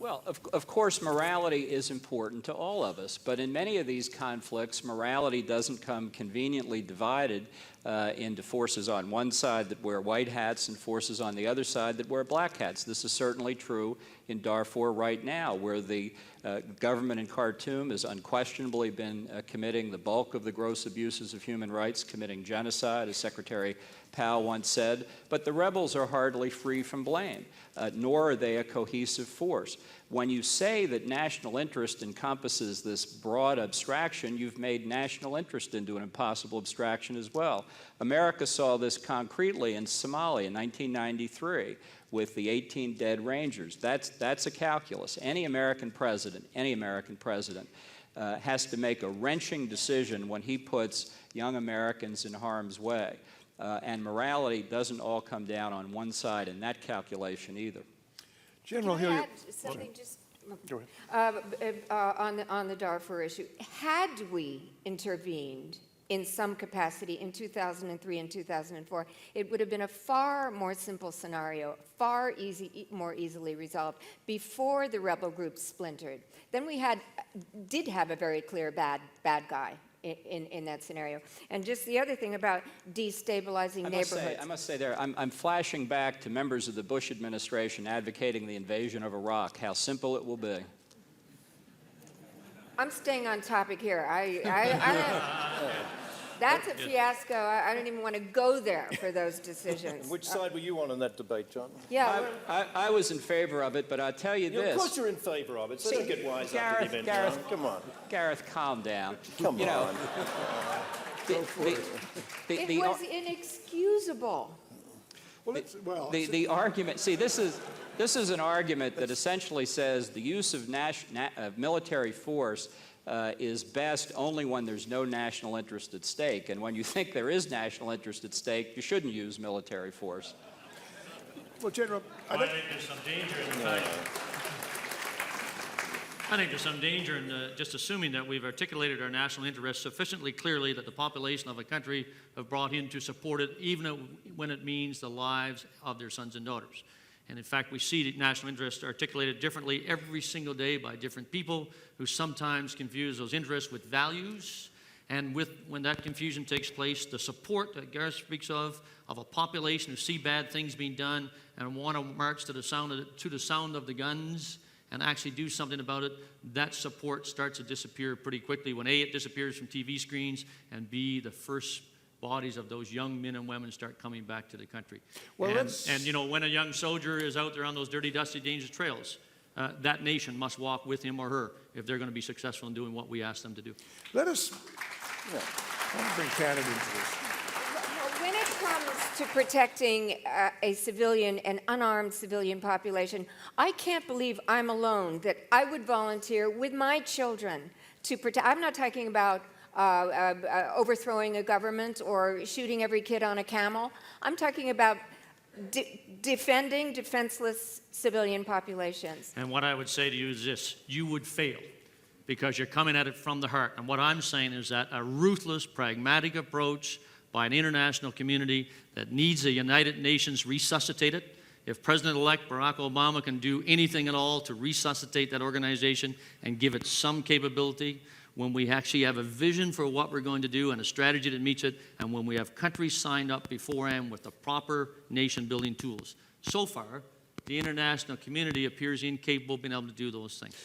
Well, of course, morality is important to all of us, but in many of these conflicts, morality doesn't come conveniently divided into forces on one side that wear white hats and forces on the other side that wear black hats. This is certainly true in Darfur right now, where the government in Khartoum has unquestionably been committing the bulk of the gross abuses of human rights, committing genocide, as Secretary Powell once said, but the rebels are hardly free from blame, nor are they a cohesive force. When you say that national interest encompasses this broad abstraction, you've made national interest into an impossible abstraction as well. America saw this concretely in Somalia in 1993 with the 18 dead Rangers. That's a calculus. Any American president has to make a wrenching decision when he puts young Americans in harm's way. And morality doesn't all come down on one side in that calculation either. General Can I Hillier. add something just Go ahead. on the Darfur issue? Had we intervened in some capacity in 2003 and 2004, it would have been a far more simple scenario, more easily resolved before the rebel groups splintered. Then we did have a very clear bad guy in that scenario. And just the other thing about destabilizing neighborhoods. I must say there, I'm flashing back to members of the Bush administration advocating the invasion of Iraq, how simple it will be. I'm staying on topic here. That's a fiasco. I don't even want to go there for those decisions. Which side were you on that debate, John? Yeah. I was in favor of it, but I'll tell you this. Of course you're in favor of it, so don't get wise up to the event, Gareth, John. Come on. Gareth, calm down. Come on. It was inexcusable. The argument, see, this is an argument that essentially says the use of military force is best only when there's no national interest at stake. And when you think there is national interest at stake, you shouldn't use military force. Well, General, I think there's some danger in the fact. I think there's some danger in just assuming that we've articulated our national interests sufficiently clearly that the population of a country have brought in to support it, even when it means the lives of their sons and daughters. And in fact, we see national interests articulated differently every single day by different people who sometimes confuse those interests with values. And when that confusion takes place, the support that Gareth speaks of a population who see bad things being done and want to march to the sound of the guns and actually do something about it, that support starts to disappear pretty quickly when A, it disappears from TV screens, and B, the first bodies of those young men and women start coming back to the country. Well, and you know, when a young soldier is out there on those dirty, dusty, dangerous trails, that nation must walk with him or her if they're going to be successful in doing what we ask them to do. let us bring Canada into this. When it comes to protecting a civilian, an unarmed civilian population, I can't believe I'm alone, that I would volunteer with my children to protect. I'm not talking about overthrowing a government or shooting every kid on a camel. I'm talking about defending defenseless civilian populations. And what I would say to you is this: you would fail because you're coming at it from the heart. And what I'm saying is that a ruthless, pragmatic approach by an international community that needs the United Nations resuscitated. If President-elect Barack Obama can do anything at all to resuscitate that organization and give it some capability, when we actually have a vision for what we're going to do and a strategy that meets it, and when we have countries signed up beforehand with the proper nation-building tools. So far, the international community appears incapable of being able to do those things.